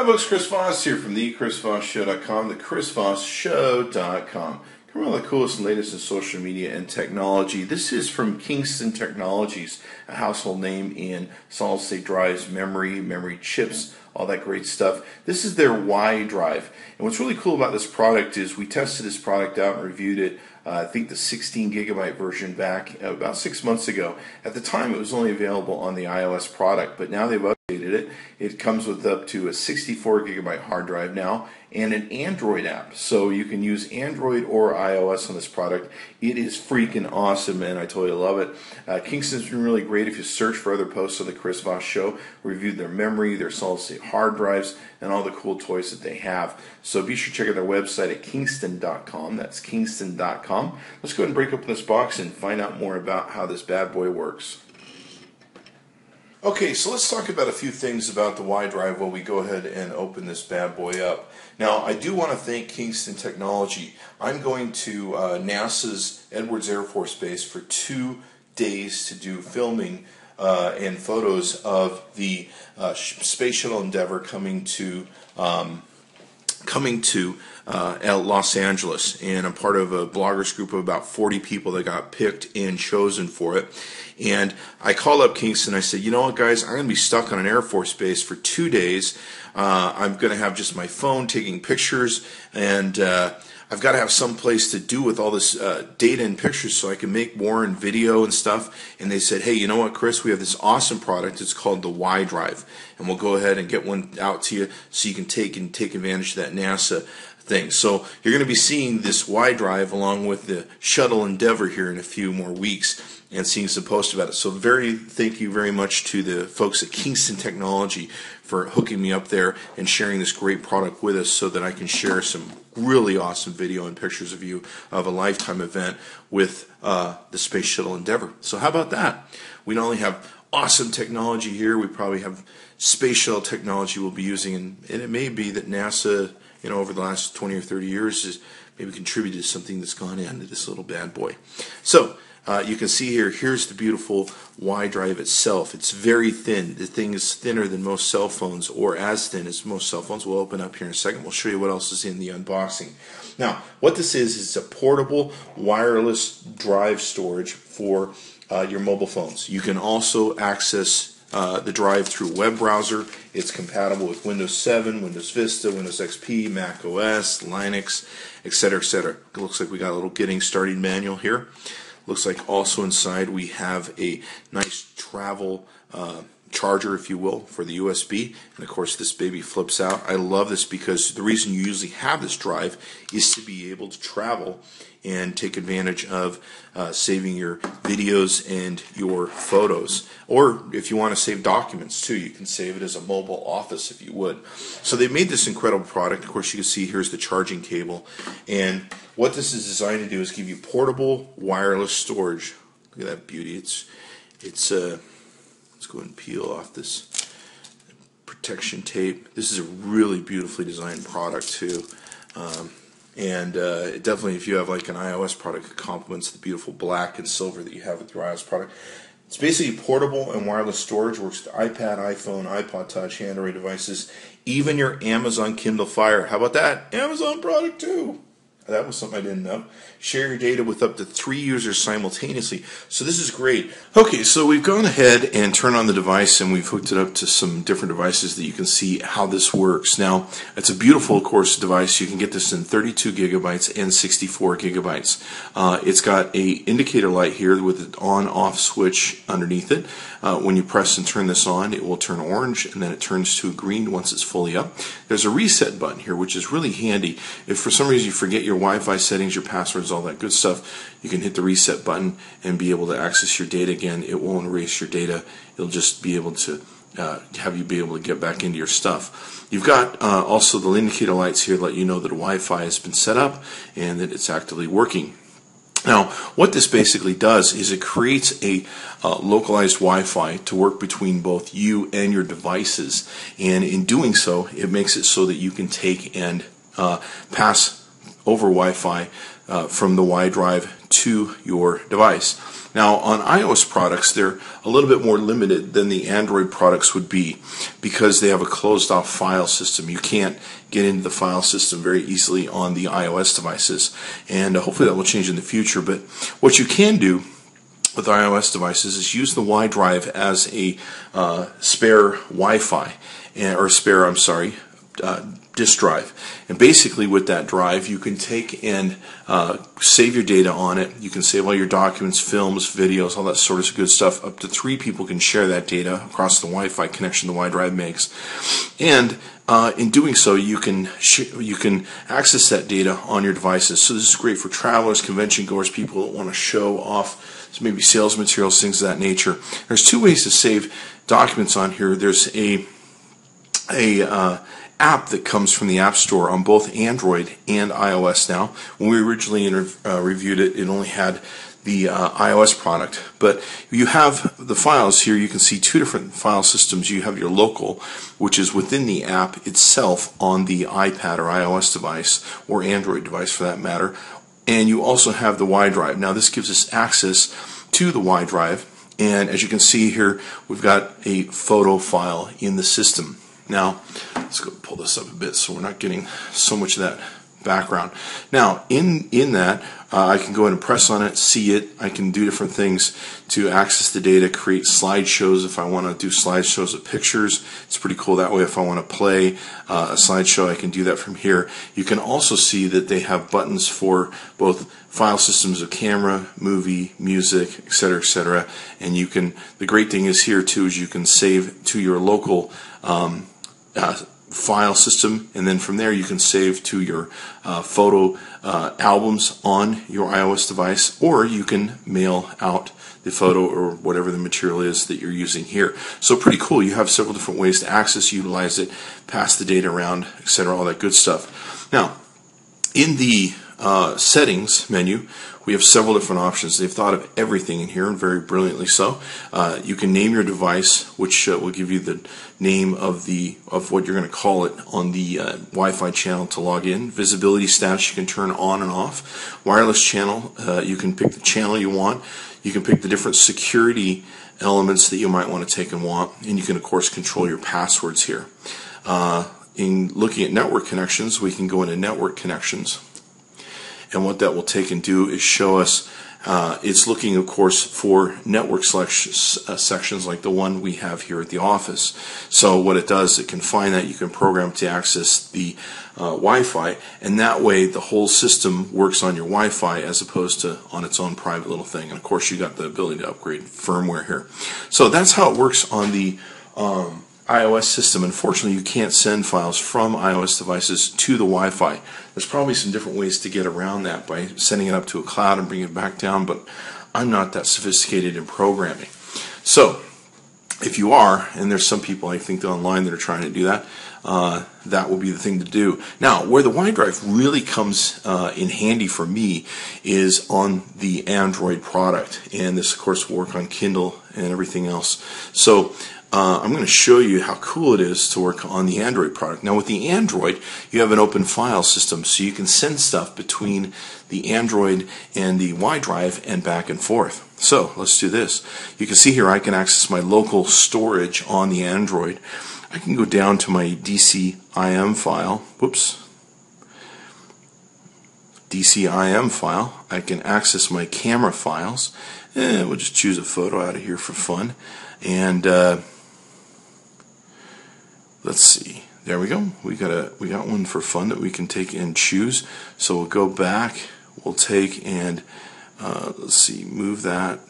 Hi folks, Chris Voss here from the chrisvossshow.com, the chrisvossshow.com. Come on, the coolest and latest in social media and technology. This is from Kingston Technologies, a household name in solid-state drives, memory chips, all that great stuff. This is their Y drive. And what's really cool about this product is we tested this product out and reviewed it, I think the 16 gigabyte version back about 6 months ago. At the time it was only available on the iOS product, but now they've updated it. It comes with up to a 64 gigabyte hard drive now and an Android app. So you can use Android or iOS on this product. It is freaking awesome, man. I totally love it. Kingston's been really great. If you search for other posts on the Chris Voss Show, we reviewed their memory, their solid-state hard drives, and all the cool toys that they have. So be sure to check out their website at Kingston.com. That's Kingston.com. Let's go ahead and break open this box and find out more about how this bad boy works. Okay, so let's talk about a few things about the Y drive while we go ahead and open this bad boy up. Now, I do want to thank Kingston Technology. I'm going to NASA's Edwards Air Force Base for 2 days to do filming and photos of the Space Shuttle Endeavour coming to Los Angeles, and I'm part of a bloggers group of about 40 people that got picked and chosen for it. And I called up Kingston. I said, you know what, guys, I'm going to be stuck on an Air Force base for 2 days. I'm going to have just my phone taking pictures, and I've got to have some place to do with all this data and pictures so I can make more in video and stuff. And they said, hey, you know what, Chris, we have this awesome product. It's called the Y drive, and we'll go ahead and get one out to you so you can take advantage of that NASA thing. So you're going to be seeing this Y drive along with the Shuttle Endeavour here in a few more weeks and seeing some posts about it. So thank you very much to the folks at Kingston Technology for hooking me up there and sharing this great product with us so that I can share some really awesome video and pictures of you of a lifetime event with the Space Shuttle Endeavour. So how about that? We not only have awesome technology here, we probably have space shuttle technology we'll be using, and it may be that NASA, over the last 20 or 30 years has maybe contributed to something that's gone into this little bad boy. So you can see here's the beautiful Y drive itself. It's very thin. The thing is thinner than most cell phones, or as thin as most cell phones. We'll open up here in a second. We'll show you what else is in the unboxing. Now, what this is a portable wireless drive storage for your mobile phones. You can also access the drive through a web browser. It's compatible with Windows 7, Windows Vista, Windows XP, Mac OS, Linux, etc., etc. It looks like we got a little getting started manual here. Looks like also inside we have a nice travel charger, if you will, for the USB. And of course this baby flips out. I love this because the reason you usually have this drive is to be able to travel and take advantage of saving your videos and your photos. Or if you want to save documents too, you can save it as a mobile office if you would. So they made this incredible product. Of course you can see here's the charging cable. And what this is designed to do is give you portable wireless storage. Look at that beauty. Let's go ahead and peel off this protection tape. This is a really beautifully designed product too. It definitely, if you have like an iOS product, it complements the beautiful black and silver that you have with your iOS product. It's basically portable and wireless storage. Works with iPad, iPhone, iPod Touch, Android devices, even your Amazon Kindle Fire. How about that? Amazon product too. That was something I didn't know. Share your data with up to 3 users simultaneously. So this is great. Okay, so we've gone ahead and turned on the device, and we've hooked it up to some different devices that you can see how this works. Now, it's a beautiful, of course, device. You can get this in 32 gigabytes and 64 gigabytes. It's got a indicator light here with an on-off switch underneath it. When you press and turn this on, it will turn orange, and then it turns to green once it's fully up. There's a reset button here, which is really handy. If for some reason you forget your Wi-Fi settings, your passwords, all that good stuff, you can hit the reset button and be able to access your data again. It won't erase your data. It'll just be able to have you be able to get back into your stuff. You've got also the indicator lights here to let you know that Wi-Fi has been set up and that it's actively working. Now, what this basically does is it creates a localized Wi-Fi to work between both you and your devices, and in doing so, it makes it so that you can take and pass over Wi-Fi from the Y drive to your device. Now, on iOS products, they're a little bit more limited than the Android products would be because they have a closed-off file system. You can't get into the file system very easily on the iOS devices, and hopefully that will change in the future. But what you can do with iOS devices is use the Y drive as a spare Wi-Fi, or spare, disk drive. And basically with that drive you can take and save your data on it. You can save all your documents, films, videos, all that sort of good stuff. Up to 3 people can share that data across the Wi-Fi connection the Y drive makes. And in doing so you can access that data on your devices. So this is great for travelers, convention goers, people that want to show off maybe sales materials, things of that nature. There's 2 ways to save documents on here. There's a app that comes from the App Store on both Android and iOS now. When we originally reviewed it, it only had the iOS product. But you have the files here. You can see 2 different file systems. You have your local, which is within the app itself on the iPad or iOS device, or Android device for that matter. And you also have the Y drive. Now this gives us access to the Y drive. And as you can see here, we've got a photo file in the system. Now, let's go pull this up a bit so we're not getting so much of that background. Now, in that, I can go ahead and press on it, see it. I can do different things to access the data, create slideshows if I want to do slideshows of pictures. It's pretty cool that way. If I want to play a slideshow, I can do that from here. You can also see that they have buttons for both file systems of camera, movie, music, etc., and you can, the great thing is here too is you can save to your local file system, and then from there you can save to your photo albums on your iOS device, or you can mail out the photo or whatever the material is that you're using here. So pretty cool. You have several different ways to access, utilize it, pass the data around, etc., all that good stuff. Now, in the settings menu, we have several different options. They've thought of everything in here, and very brilliantly so. You can name your device, which will give you the name of what you're going to call it on the Wi-Fi channel to log in. Visibility status you can turn on and off. Wireless channel, you can pick the channel you want. You can pick the different security elements that you might want to take and want, and you can of course control your passwords here. In looking at network connections, we can go into network connections. And what that will take and do is show us, it's looking of course for network sections like the one we have here at the office. So what it does, it can find that, you can program to access the Wi-Fi, and that way the whole system works on your Wi-Fi as opposed to on its own private little thing. And of course you got the ability to upgrade firmware here. So that's how it works on the iOS system. Unfortunately, you can't send files from iOS devices to the Wi-Fi. There's probably some different ways to get around that by sending it up to a cloud and bringing it back down, but I'm not that sophisticated in programming. So, if you are, and there's some people I think online that are trying to do that, that will be the thing to do. Now, where the Y drive really comes in handy for me is on the Android product, and this of course will work on Kindle and everything else. So I'm going to show you how cool it is to work on the Android product. Now with the Android, you have an open file system, so you can send stuff between the Android and the Y drive and back and forth. So let's do this. You can see here I can access my local storage on the Android. I can go down to my DCIM file. Whoops. DCIM file. I can access my camera files. We'll just choose a photo out of here for fun. And let's see. There we go. We got one for fun that we can take and choose. So we'll go back. We'll take and let's see, move that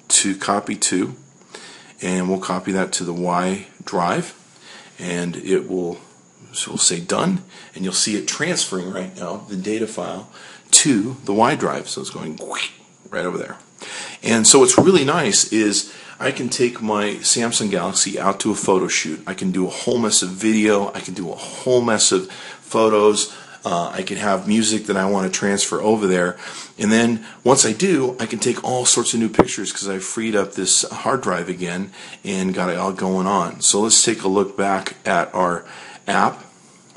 to copy to, and we'll copy that to the Y drive, and it will. So we'll say done, and you'll see it transferring right now the data file to the Y drive. So it's going right over there. And so what's really nice is I can take my Samsung Galaxy out to a photo shoot. I can do a whole mess of video. I can do a whole mess of photos. I can have music that I want to transfer over there. And then once I do, I can take all sorts of new pictures because I freed up this hard drive again and got it all going on. So let's take a look back at our app.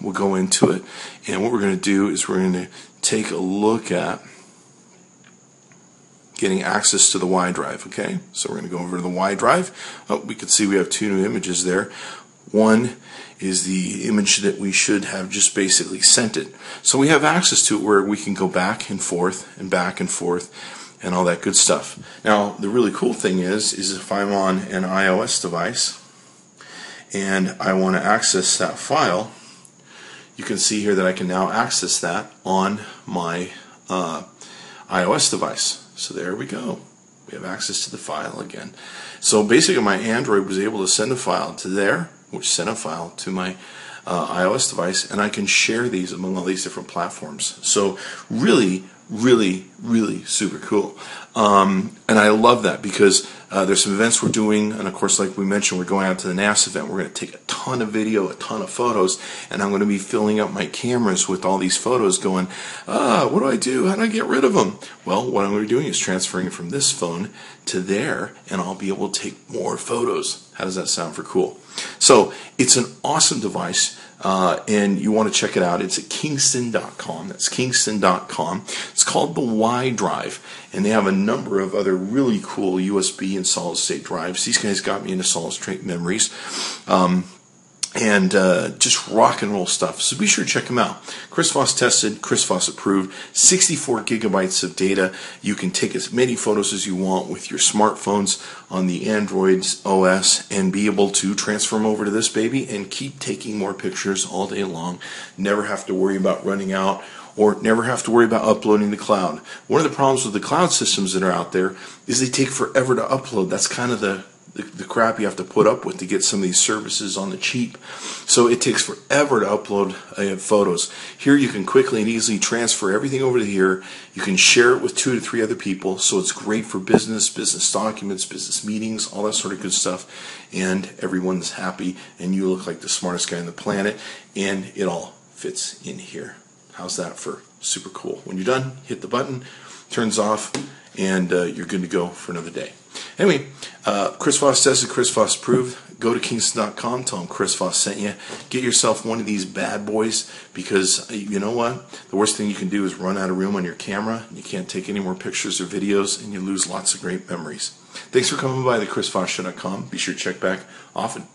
We'll go into it. And what we're going to do is we're going to take a look at getting access to the Y drive. Okay, so we're going to go over to the Y drive. Oh, we can see we have two new images there. One is the image that we should have just basically sent it. So we have access to it where we can go back and forth and all that good stuff. Now the really cool thing is if I'm on an iOS device and I want to access that file, you can see here that I can now access that on my iOS device. So there we go. We have access to the file again. So basically my Android was able to send a file to there, which sent a file to my iOS device, and I can share these among all these different platforms. So really, really, really super cool. And I love that because there's some events we're doing, and of course, like we mentioned, we're going out to the NASA event. We're going to take a ton of video, a ton of photos, and I'm going to be filling up my cameras with all these photos going, what do I do? How do I get rid of them? Well, what I'm going to be doing is transferring it from this phone to there, and I'll be able to take more photos. How does that sound for cool? So it's an awesome device. And you want to check it out. It's at Kingston.com. That's Kingston.com. It's called the Y drive, and they have a number of other really cool USB and solid state drives. These guys got me into solid state memories. And just rock and roll stuff. So be sure to check them out. Chris Voss tested, Chris Voss approved, 64 gigabytes of data. You can take as many photos as you want with your smartphones on the Android OS and be able to transfer them over to this baby and keep taking more pictures all day long. Never have to worry about running out or never have to worry about uploading to the cloud. One of the problems with the cloud systems that are out there is they take forever to upload. That's kind of the crap you have to put up with to get some of these services on the cheap. So it takes forever to upload photos. Here you can quickly and easily transfer everything over to here. You can share it with 2 to 3 other people, so it's great for business documents, business meetings, all that sort of good stuff, and everyone's happy, and you look like the smartest guy on the planet, and it all fits in here. How's that for super cool? When you're done, hit the button, turns off, and you're good to go for another day. Anyway, Chris Voss tested, Chris Voss approved. Go to Kingston.com, tell them Chris Voss sent you. Get yourself one of these bad boys, because you know what? The worst thing you can do is run out of room on your camera. You can't take any more pictures or videos, and you lose lots of great memories. Thanks for coming by the ChrisVossShow.com. Be sure to check back often.